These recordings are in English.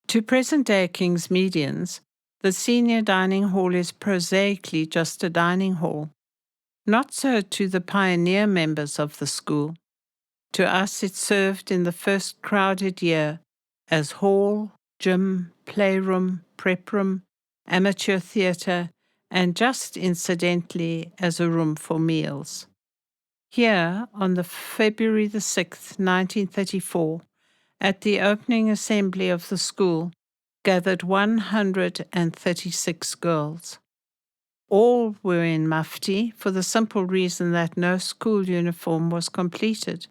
To present-day Kingsmeadians, the senior dining hall is prosaically just a dining hall. Not so to the pioneer members of the school. To us it served in the first crowded year as hall, gym, playroom, prep room, amateur theatre, and just incidentally as a room for meals. Here, on the February the 6th, 1934, at the opening assembly of the school, gathered 136 girls. All were in mufti for the simple reason that no school uniform was completed.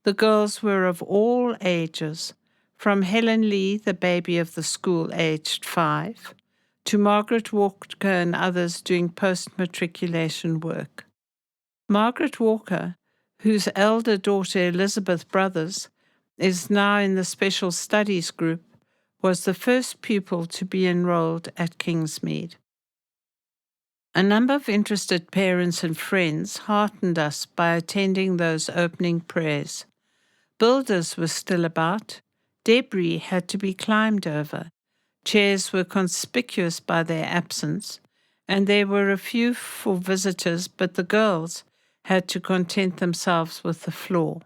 The girls were of all ages, from Helen Lee, the baby of the school aged 5, to Margaret Walker and others doing post-matriculation work. Margaret Walker, whose elder daughter Elizabeth Brothers is now in the special studies group, was the first pupil to be enrolled at Kingsmead. A number of interested parents and friends heartened us by attending those opening prayers. Builders were still about. Debris had to be climbed over. Chairs were conspicuous by their absence, and there were a few for visitors, but the girls had to content themselves with the floor.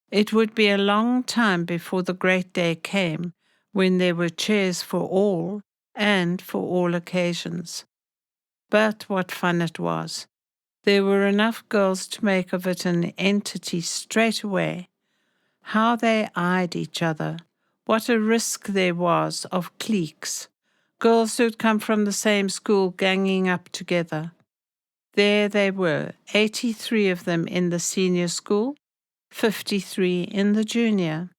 It would be a long time before the great day came when there were chairs for all and for all occasions. But what fun it was. There were enough girls to make of it an entity straight away. How they eyed each other. What a risk there was of cliques. Girls who'd come from the same school ganging up together. There they were, 83 of them in the senior school, 53 in the junior.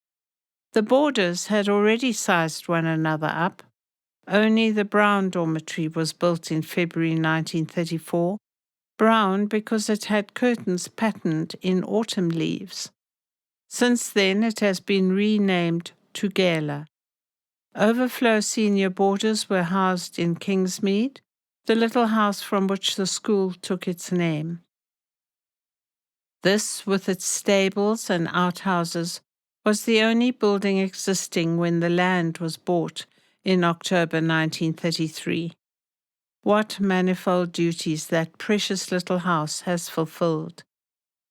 The boarders had already sized one another up. Only the Brown dormitory was built in February 1934, brown because it had curtains patterned in autumn leaves. Since then it has been renamed Tugela. Overflow senior boarders were housed in Kingsmead, the little house from which the school took its name. This, with its stables and outhouses, was the only building existing when the land was bought in October 1933. What manifold duties that precious little house has fulfilled.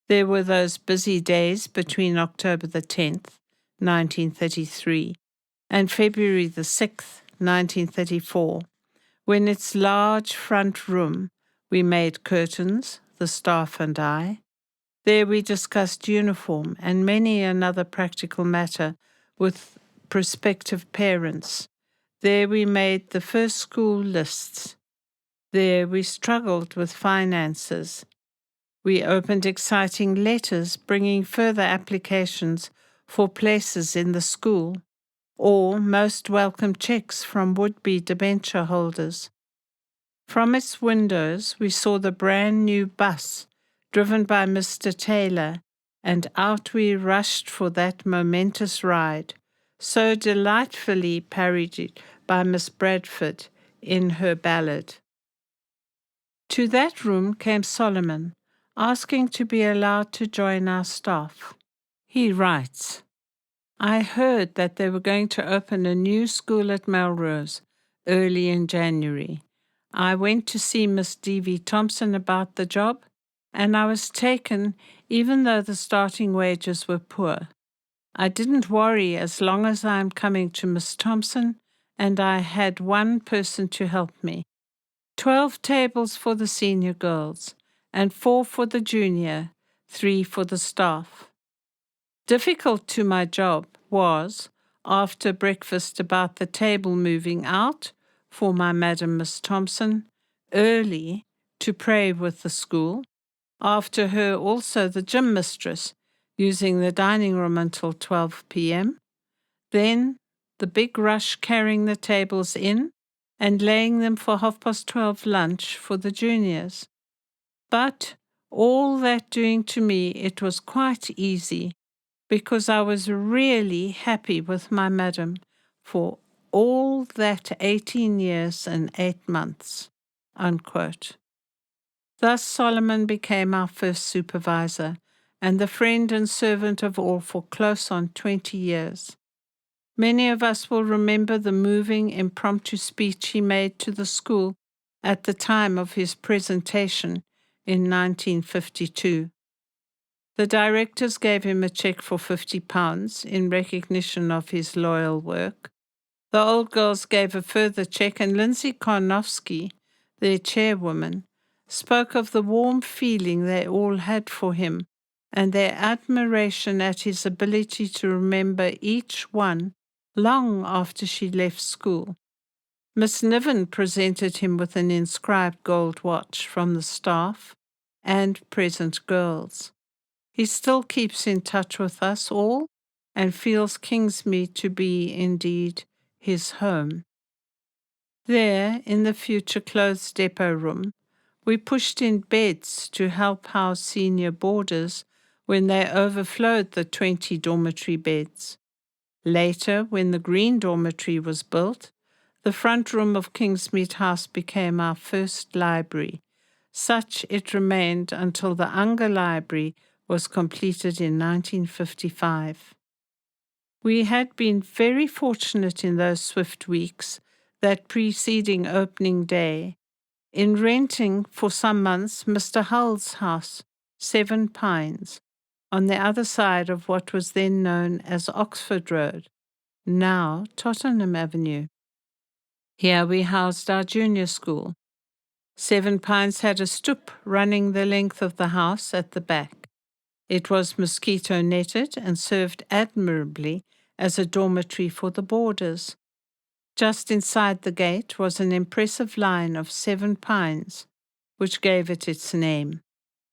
There were those busy days between October the 10th, 1933, and February the 6th, 1934, when its large front room we made curtains, the staff and I. There we discussed uniform and many another practical matter with prospective parents. There we made the first school lists. There we struggled with finances. We opened exciting letters bringing further applications for places in the school, or most welcome checks from would-be debenture holders. From its windows we saw the brand new bus driven by Mr. Taylor, and out we rushed for that momentous ride, so delightfully parodied by Miss Bradford in her ballad. To that room came Solomon, asking to be allowed to join our staff. He writes, I heard that they were going to open a new school at Melrose early in January. I went to see Miss D.V. Thompson about the job, and I was taken even though the starting wages were poor. I didn't worry as long as I am coming to Miss Thompson, and I had one person to help me. 12 tables for the senior girls, and 4 for the junior, 3 for the staff. Difficult to my job was, after breakfast about the table moving out for my Madam Miss Thompson, early to pray with the school, after her also the gym mistress, using the dining room until 12 p.m., then the big rush carrying the tables in and laying them for 12:30 lunch for the juniors. But all that doing to me, it was quite easy, because I was really happy with my madam for all that 18 years and 8 months, unquote. Thus Solomon became our first supervisor and the friend and servant of all for close on 20 years. Many of us will remember the moving, impromptu speech he made to the school at the time of his presentation in 1952. The directors gave him a cheque for £50 in recognition of his loyal work. The old girls gave a further cheque, and Lindsay Karnofsky, their chairwoman, spoke of the warm feeling they all had for him and their admiration at his ability to remember each one long after she left school. Miss Niven presented him with an inscribed gold watch from the staff and present girls. He still keeps in touch with us all and feels Kingsmead to be indeed his home. There, in the future clothes depot room, we pushed in beds to help house senior boarders when they overflowed the 20 dormitory beds. Later, when the green dormitory was built, the front room of Kingsmead House became our first library. Such it remained until the Unger Library was completed in 1955. We had been very fortunate in those swift weeks, that preceding opening day, in renting for some months Mr. Hull's house, 7 Pines, on the other side of what was then known as Oxford Road, now Tottenham Avenue. Here we housed our junior school. 7 Pines had a stoep running the length of the house at the back. It was mosquito netted and served admirably as a dormitory for the boarders. Just inside the gate was an impressive line of 7 pines, which gave it its name.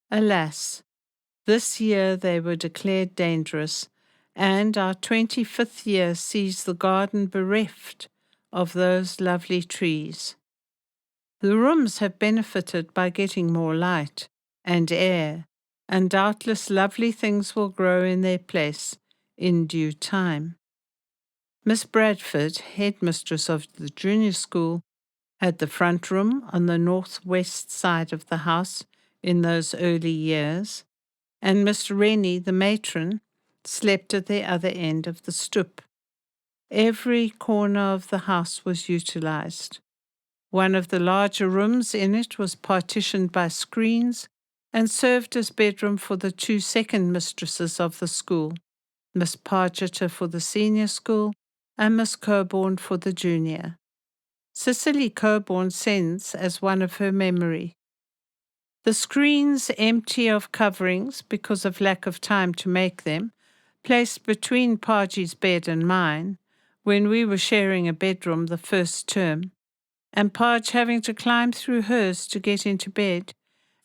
Alas, this year they were declared dangerous, and our 25th year sees the garden bereft of those lovely trees. The rooms have benefited by getting more light and air, and doubtless lovely things will grow in their place in due time. Miss Bradford, headmistress of the junior school, had the front room on the northwest side of the house in those early years, and Miss Rennie, the matron, slept at the other end of the stoep. Every corner of the house was utilized. One of the larger rooms in it was partitioned by screens and served as bedroom for the 2 second mistresses of the school, Miss Pargeter for the senior school and Miss Coburn for the junior. Cicely Coburn sends as one of her memory. The screens, empty of coverings because of lack of time to make them, placed between Pargie's bed and mine, when we were sharing a bedroom the first term, and Parge having to climb through hers to get into bed,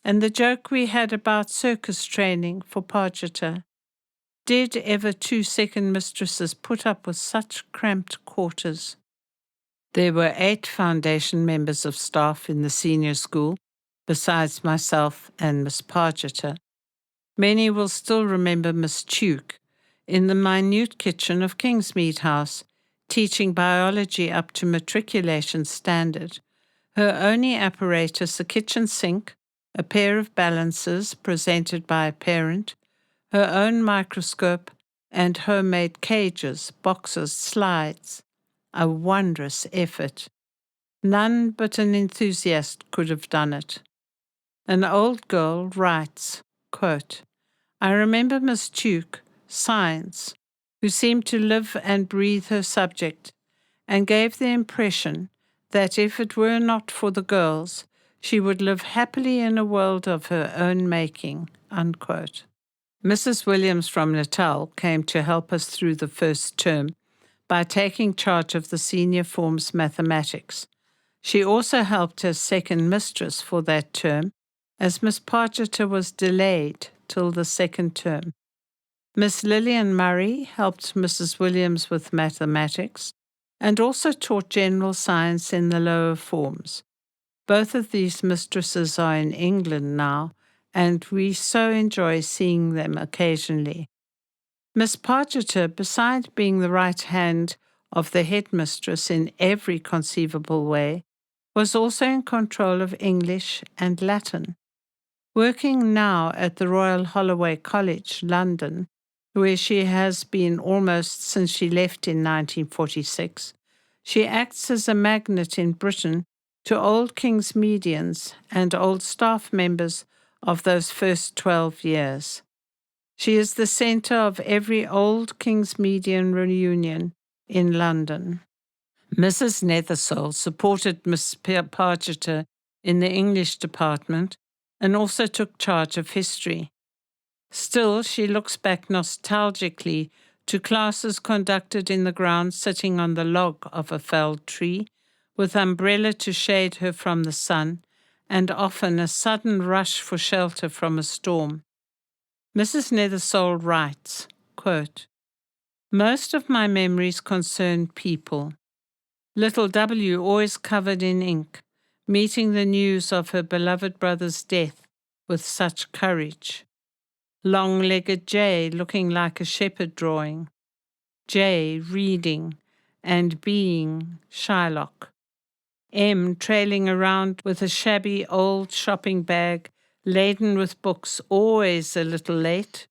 and the joke we had about circus training for Pargeter. Did ever 2 second mistresses put up with such cramped quarters? There were 8 foundation members of staff in the senior school, besides myself and Miss Pargeter. Many will still remember Miss Tuke in the minute kitchen of Kingsmead House, teaching biology up to matriculation standard. Her only apparatus, a kitchen sink, a pair of balances presented by a parent, her own microscope, and homemade cages, boxes, slides. A wondrous effort. None but an enthusiast could have done it. An old girl writes, quote, I remember Miss Tuke, science, who seemed to live and breathe her subject, and gave the impression that if it were not for the girls, she would live happily in a world of her own making, unquote. Mrs. Williams from Natal came to help us through the first term by taking charge of the senior form's mathematics. She also helped as second mistress for that term, as Miss Pargeter was delayed till the second term. Miss Lillian Murray helped Mrs. Williams with mathematics and also taught general science in the lower forms. Both of these mistresses are in England now, and we so enjoy seeing them occasionally. Miss Pargeter, besides being the right hand of the headmistress in every conceivable way, was also in control of English and Latin. Working now at the Royal Holloway College, London, where she has been almost since she left in 1946, she acts as a magnet in Britain to old Kingsmeadians and old staff members of those first 12 years. She is the centre of every old Kingsmeadian reunion in London. Mrs. Nethersole supported Miss Pargeter in the English department and also took charge of history. Still, she looks back nostalgically to classes conducted in the grounds sitting on the log of a felled tree, with umbrella to shade her from the sun, and often a sudden rush for shelter from a storm. Mrs. Nethersole writes, quote, "Most of my memories concern people. Little W always covered in ink, meeting the news of her beloved brother's death with such courage. Long-legged J looking like a shepherd drawing. J reading and being Shylock. M trailing around with a shabby old shopping bag laden with books, always a little late,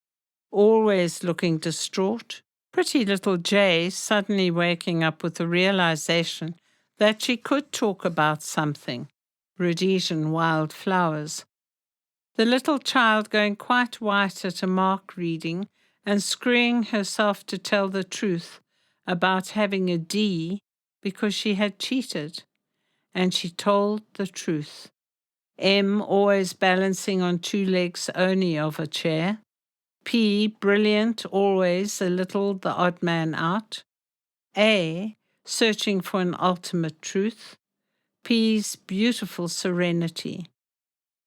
always looking distraught. Pretty little J suddenly waking up with the realization that she could talk about something, Rhodesian wildflowers. The little child going quite white at a mark reading and screwing herself to tell the truth about having a D because she had cheated. And she told the truth. M always balancing on two legs only of a chair. P brilliant, always a little the odd man out. A searching for an ultimate truth. P's beautiful serenity.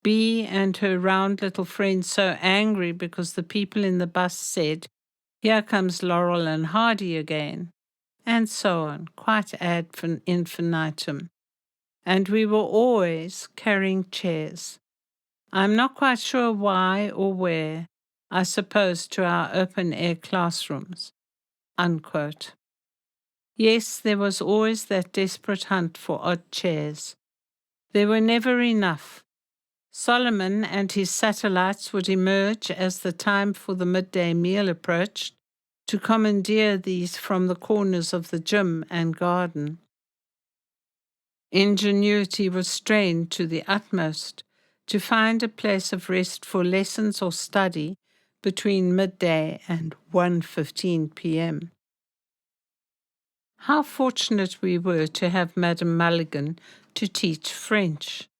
B and her round little friend so angry because the people in the bus said, "Here comes Laurel and Hardy again," and so on, quite ad infinitum. And we were always carrying chairs. I'm not quite sure why or where, I suppose to our open-air classrooms." Unquote. Yes, there was always that desperate hunt for odd chairs. There were never enough. Solomon and his satellites would emerge as the time for the midday meal approached to commandeer these from the corners of the gym and garden. Ingenuity was strained to the utmost to find a place of rest for lessons or study between midday and 1:15 p.m. How fortunate we were to have Madame Mulligan to teach French.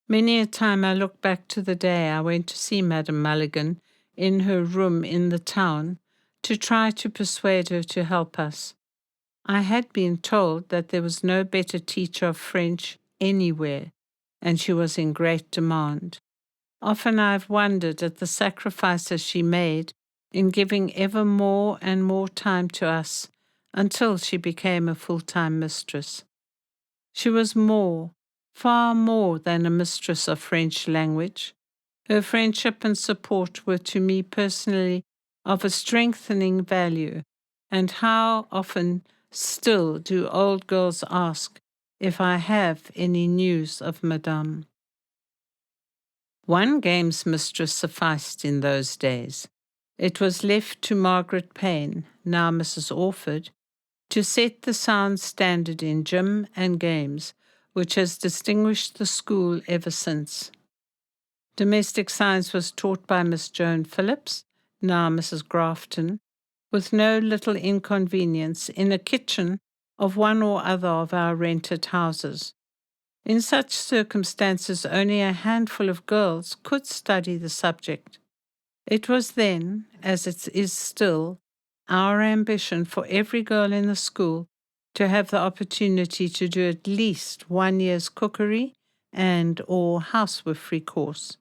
Many a time I look back to the day I went to see Madame Mulligan in her room in the town to try to persuade her to help us. I had been told that there was no better teacher of French anywhere, and she was in great demand. Often I've wondered at the sacrifices she made in giving ever more and more time to us until she became a full-time mistress. She was more, far more than a mistress of French language. Her friendship and support were to me personally of a strengthening value, and how often still do old girls ask if I have any news of Madame. One games mistress sufficed in those days. It was left to Margaret Payne, now Mrs. Orford, to set the sound standard in gym and games, which has distinguished the school ever since. Domestic science was taught by Miss Joan Phillips, now Mrs. Grafton, with no little inconvenience in a kitchen of one or other of our rented houses. In such circumstances, only a handful of girls could study the subject. It was then, as it is still, our ambition for every girl in the school to have the opportunity to do at least 1 year's cookery and or housewifery course.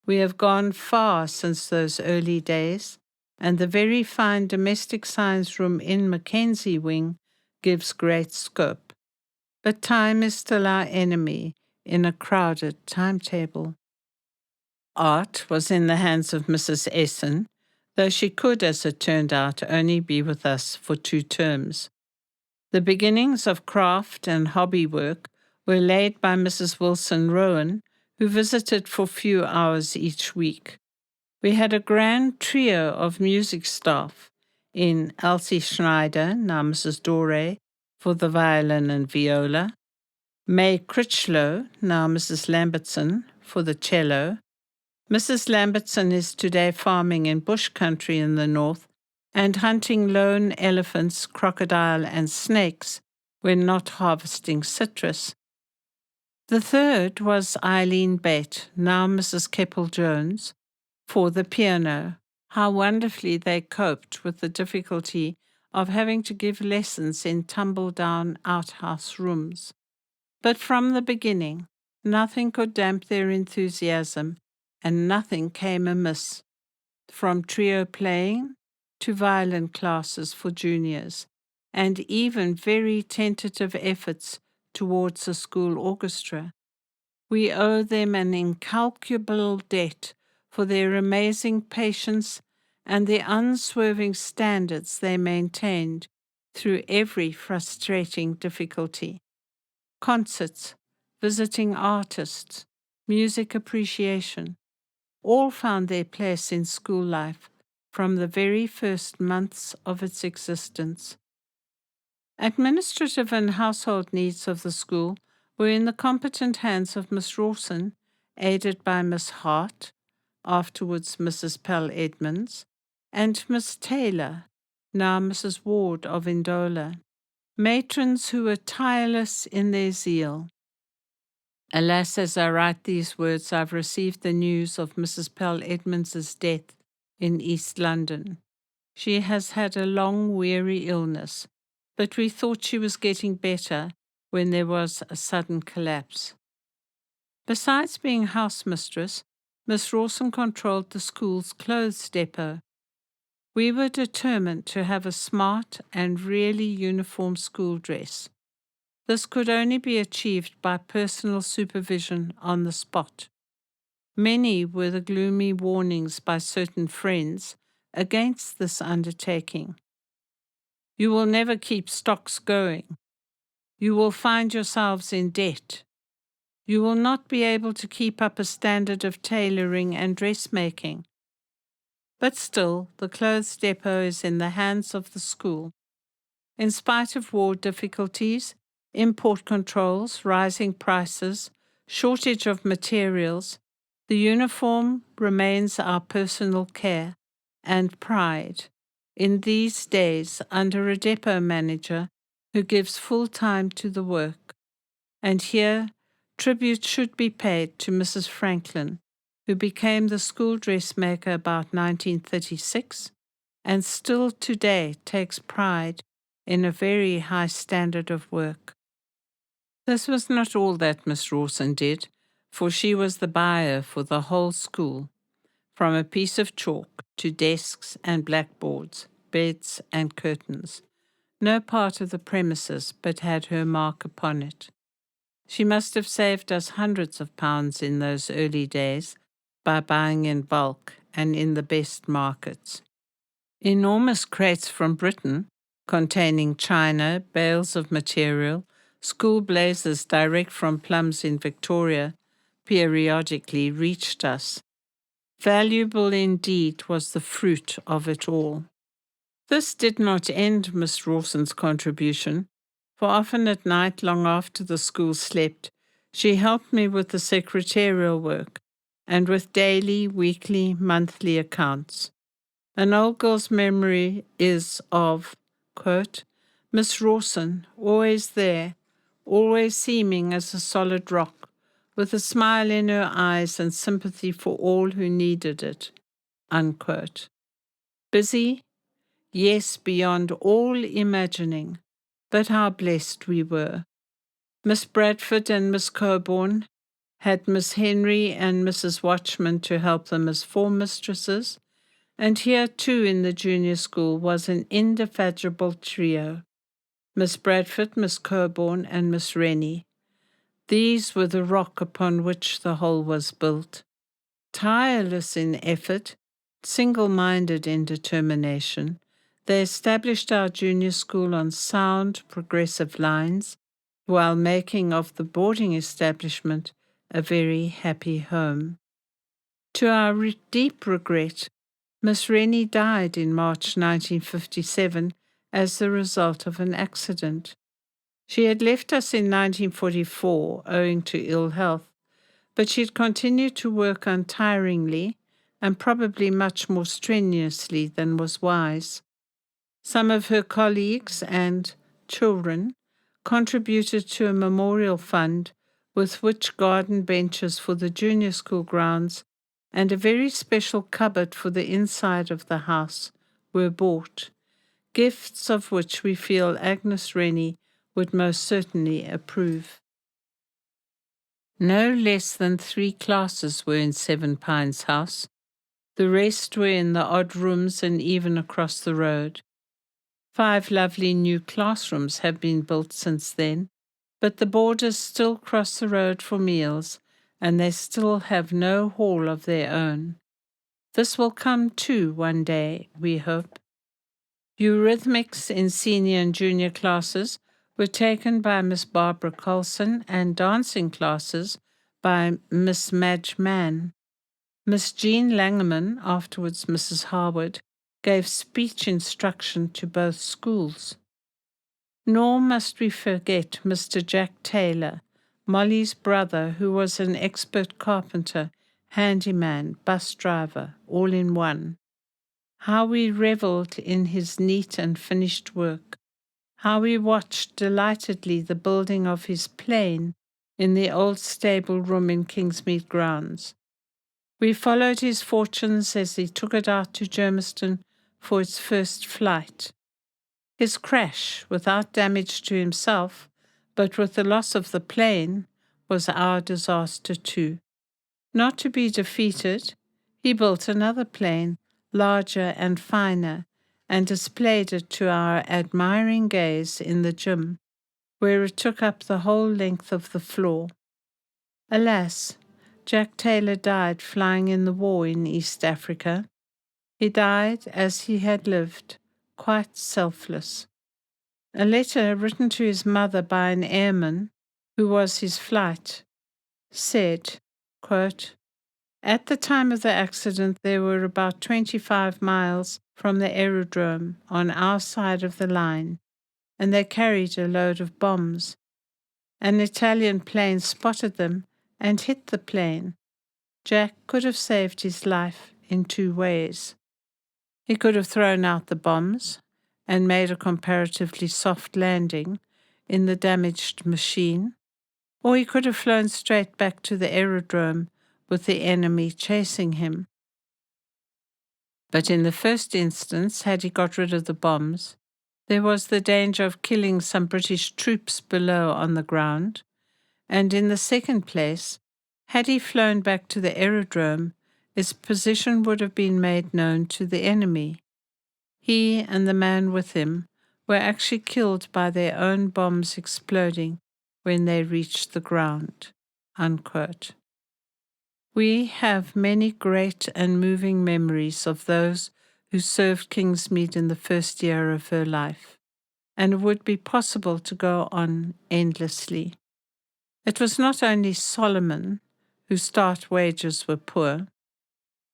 We have gone far since those early days, and the very fine domestic science room in Mackenzie Wing gives great scope. But time is still our enemy in a crowded timetable. Art was in the hands of Mrs. Essen, though she could, as it turned out, only be with us for 2 terms. The beginnings of craft and hobby work were laid by Mrs. Wilson Rowan, who visited for few hours each week. We had a grand trio of music staff in Elsie Schneider, now Mrs. Dore, for the violin and viola, May Critchlow, now Mrs. Lambertson, for the cello. Mrs. Lambertson is today farming in bush country in the north and hunting lone elephants, crocodile, and snakes when not harvesting citrus. The third was Eileen Bate, now Mrs. Keppel-Jones, for the piano. How wonderfully they coped with the difficulty of having to give lessons in tumble-down outhouse rooms. But from the beginning, nothing could damp their enthusiasm, and nothing came amiss, from trio playing to violin classes for juniors, and even very tentative efforts towards a school orchestra. We owe them an incalculable debt for their amazing patience and the unswerving standards they maintained through every frustrating difficulty. Concerts, visiting artists, music appreciation, all found their place in school life from the very first months of its existence. Administrative and household needs of the school were in the competent hands of Miss Rawson, aided by Miss Hart, afterwards Mrs. Pell Edmonds, and Miss Taylor, now Mrs. Ward of Indola, matrons who were tireless in their zeal. Alas, as I write these words, I've received the news of Mrs. Pell Edmonds's death in East London. She has had a long, weary illness, but we thought she was getting better when there was a sudden collapse. Besides being housemistress, Miss Rawson controlled the school's clothes depot. We were determined to have a smart and really uniform school dress. This could only be achieved by personal supervision on the spot. Many were the gloomy warnings by certain friends against this undertaking. You will never keep stocks going. You will find yourselves in debt. You will not be able to keep up a standard of tailoring and dressmaking. But still, the clothes depot is in the hands of the school. In spite of war difficulties, import controls, rising prices, shortage of materials, the uniform remains our personal care and pride in these days under a depot manager who gives full time to the work. And here, tribute should be paid to Mrs. Franklin, who became the school dressmaker about 1936 and still today takes pride in a very high standard of work. This was not all that Miss Rawson did, for she was the buyer for the whole school, from a piece of chalk to desks and blackboards, beds and curtains. No part of the premises but had her mark upon it. She must have saved us hundreds of pounds in those early days by buying in bulk and in the best markets. Enormous crates from Britain, containing china, bales of material, school blazers direct from plums in Victoria, periodically reached us. Valuable indeed was the fruit of it all. This did not end Miss Rawson's contribution, for often at night, long after the school slept, she helped me with the secretarial work and with daily, weekly, monthly accounts. An old girl's memory is of, quote, Miss Rawson, always there, always seeming as a solid rock, with a smile in her eyes and sympathy for all who needed it, unquote. Busy? Yes, beyond all imagining, but how blessed we were. Miss Bradford and Miss Coburn had Miss Henry and Mrs. Watchman to help them as form mistresses, and here too in the junior school was an indefatigable trio, Miss Bradford, Miss Coburn, and Miss Rennie. These were the rock upon which the whole was built. Tireless in effort, single-minded in determination, they established our junior school on sound, progressive lines, while making of the boarding establishment a very happy home. To our deep regret, Miss Rennie died in March 1957 as the result of an accident. She had left us in 1944 owing to ill health, but she had continued to work untiringly and probably much more strenuously than was wise. Some of her colleagues and children contributed to a memorial fund with which garden benches for the junior school grounds and a very special cupboard for the inside of the house were bought, gifts of which we feel Agnes Rennie would most certainly approve. No less than 3 classes were in Seven Pines House. The rest were in the odd rooms and even across the road. 5 lovely new classrooms have been built since then, but the boarders still cross the road for meals, and they still have no hall of their own. This will come too one day, we hope. Eurythmics in senior and junior classes were taken by Miss Barbara Colson and dancing classes by Miss Madge Mann. Miss Jean Langeman, afterwards Mrs. Harwood, gave speech instruction to both schools. Nor must we forget Mr. Jack Taylor, Molly's brother, who was an expert carpenter, handyman, bus driver, all in one. How we revelled in his neat and finished work. How we watched delightedly the building of his plane in the old stable room in Kingsmead grounds. We followed his fortunes as he took it out to Germiston for its first flight. His crash, without damage to himself, but with the loss of the plane, was our disaster too. Not to be defeated, he built another plane, larger and finer, and displayed it to our admiring gaze in the gym, where it took up the whole length of the floor. Alas, Jack Taylor died flying in the war in East Africa. He died as he had lived, quite selfless. A letter written to his mother by an airman, who was his flight, said, quote, "At the time of the accident, there were about 25 miles from the aerodrome on our side of the line, and they carried a load of bombs. An Italian plane spotted them and hit the plane. Jack could have saved his life in 2 ways. He could have thrown out the bombs and made a comparatively soft landing in the damaged machine, or he could have flown straight back to the aerodrome with the enemy chasing him. But in the first instance, had he got rid of the bombs, there was the danger of killing some British troops below on the ground, and in the second place, had he flown back to the aerodrome, his position would have been made known to the enemy. He and the man with him were actually killed by their own bombs exploding when they reached the ground." Unquote. We have many great and moving memories of those who served Kingsmead in the first year of her life, and it would be possible to go on endlessly. It was not only Solomon, whose start wages were poor.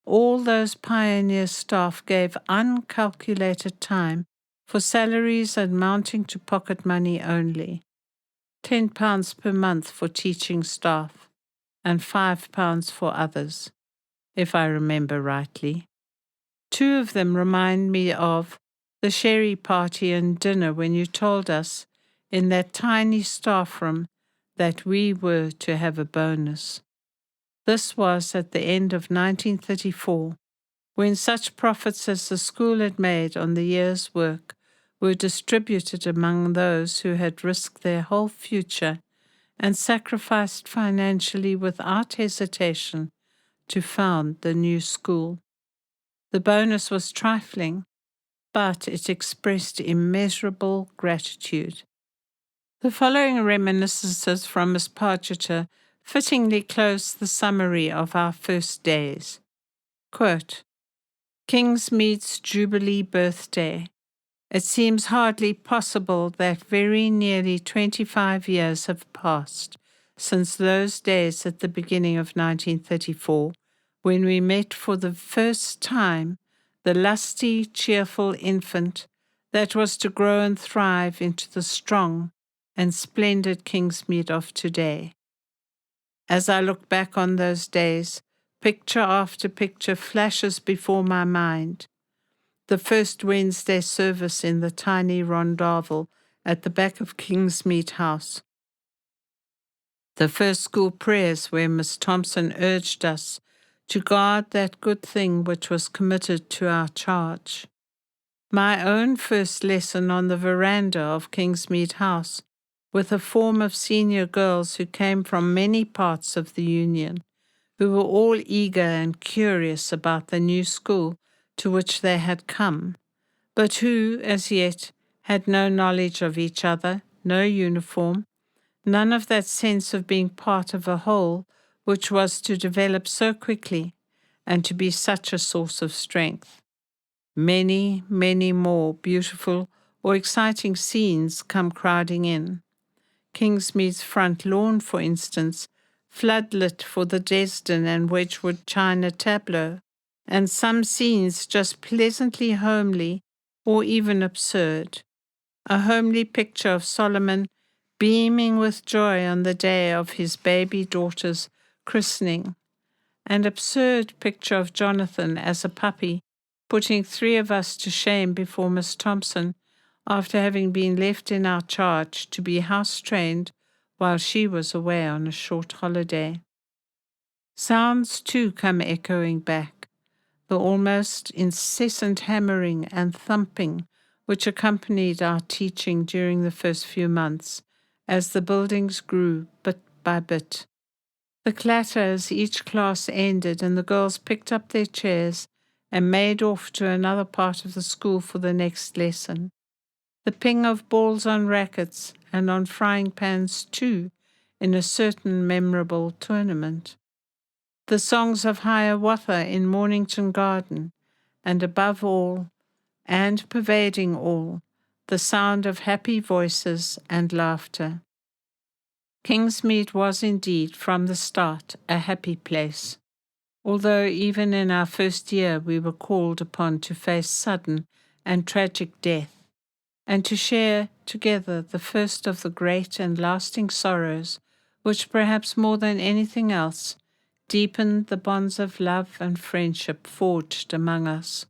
All those pioneer staff gave uncalculated time for salaries amounting to pocket money only, £10 per month for teaching staff, and £5 for others, if I remember rightly. 2 of them remind me of the sherry party and dinner when you told us in that tiny staff room that we were to have a bonus. This was at the end of 1934, when such profits as the school had made on the year's work were distributed among those who had risked their whole future and sacrificed financially without hesitation to found the new school. The bonus was trifling, but it expressed immeasurable gratitude. The following reminiscences from Miss Pargeter fittingly close the summary of our first days. Quote, "Kingsmead's Jubilee birthday. It seems hardly possible that very nearly 25 years have passed since those days at the beginning of 1934, when we met for the first time the lusty, cheerful infant that was to grow and thrive into the strong and splendid Kingsmead of today. As I look back on those days, picture after picture flashes before my mind. The first Wednesday service in the tiny rondavel at the back of Kingsmead House. The first school prayers where Miss Thompson urged us to guard that good thing which was committed to our charge. My own first lesson on the veranda of Kingsmead House with a form of senior girls who came from many parts of the Union, who were all eager and curious about the new school to which they had come, but who, as yet, had no knowledge of each other, no uniform, none of that sense of being part of a whole which was to develop so quickly and to be such a source of strength. Many, many more beautiful or exciting scenes come crowding in. Kingsmead's front lawn, for instance, floodlit for the Dresden and Wedgwood china tableau, and some scenes just pleasantly homely or even absurd. A homely picture of Solomon beaming with joy on the day of his baby daughter's christening. An absurd picture of Jonathan as a puppy, putting 3 of us to shame before Miss Thompson after having been left in our charge to be house-trained while she was away on a short holiday. Sounds, too, come echoing back, the almost incessant hammering and thumping which accompanied our teaching during the first few months, as the buildings grew bit by bit. The clatter as each class ended and the girls picked up their chairs and made off to another part of the school for the next lesson. The ping of balls on rackets and on frying pans too in a certain memorable tournament. The songs of Hiawatha in Mornington Garden, and above all, and pervading all, the sound of happy voices and laughter. Kingsmead was indeed from the start a happy place, although even in our first year we were called upon to face sudden and tragic death, and to share together the first of the great and lasting sorrows which perhaps more than anything else deepened the bonds of love and friendship forged among us.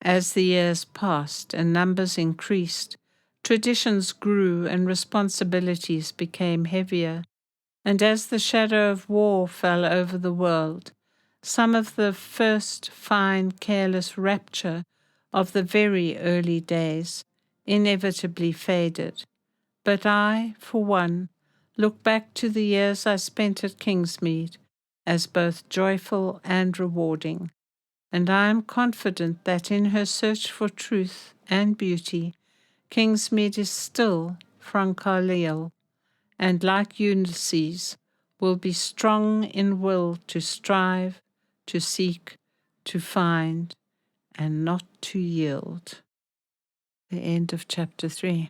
As the years passed and numbers increased, traditions grew and responsibilities became heavier, and as the shadow of war fell over the world, some of the first fine, careless rapture of the very early days inevitably faded. But I, for one, look back to the years I spent at Kingsmead as both joyful and rewarding, and I am confident that in her search for truth and beauty, Kingsmead is still Francarleal, and like Ulysses, will be strong in will to strive, to seek, to find, and not to yield. The end of chapter 3.